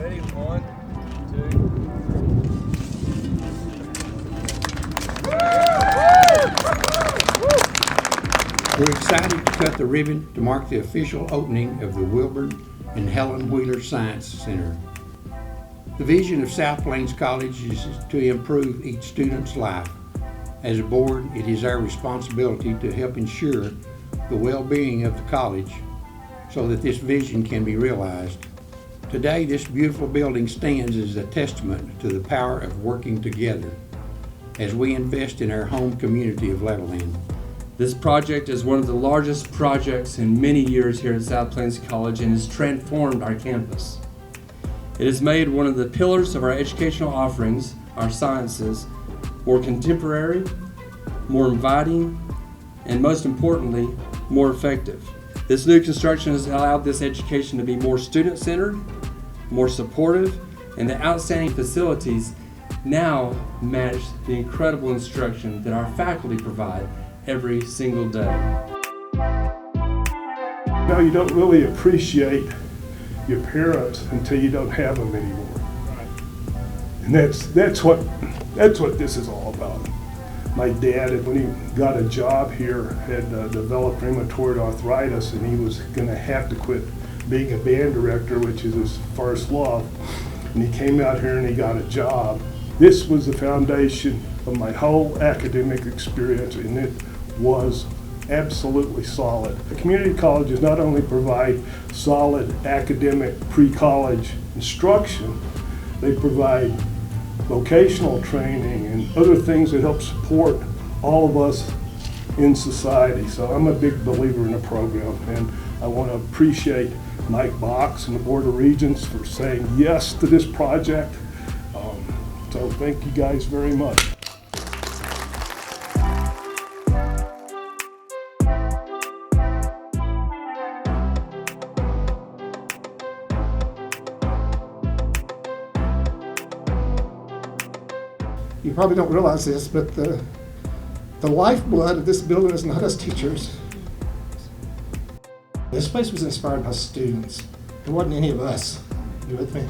Ready? 1, 2. We're excited to cut the ribbon to mark the official opening of the Wilburn and Helen Science Center. The vision of South Plains College is to improve each student's life. As a board, it is our responsibility to help ensure the well-being of the college so that this vision can be realized. Today, this beautiful building stands as a testament to the power of working together as we invest in our home community of Levelland. This project is one of the largest projects in many years here at South Plains College and has transformed our campus. It has made one of the pillars of our educational offerings, our sciences, more contemporary, more inviting, and most importantly, more effective. This new construction has allowed this education to be more student-centered, more supportive, and the outstanding facilities now match the incredible instruction that our faculty provide every single day. Now you don't really appreciate your parents until you don't have them anymore. And that's what this is all about. My dad, when he got a job here, had developed rheumatoid arthritis, and he was going to have to quit being a band director, which is his first love. And he came out here and he got a job. This was the foundation of my whole academic experience, and it was absolutely solid. The community colleges not only provide solid academic pre-college instruction, they provide vocational training and other things that help support all of us in society. So I'm a big believer in the program, and I want to appreciate Mike Box and the Board of Regents for saying yes to this project. So thank you guys very much. You probably don't realize this, but the lifeblood of this building is not us teachers. This place was inspired by students. It wasn't any of us. You with me?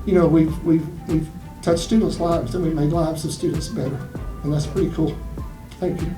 You know, we've touched students' lives and we made lives of students better, and that's pretty cool. Thank you.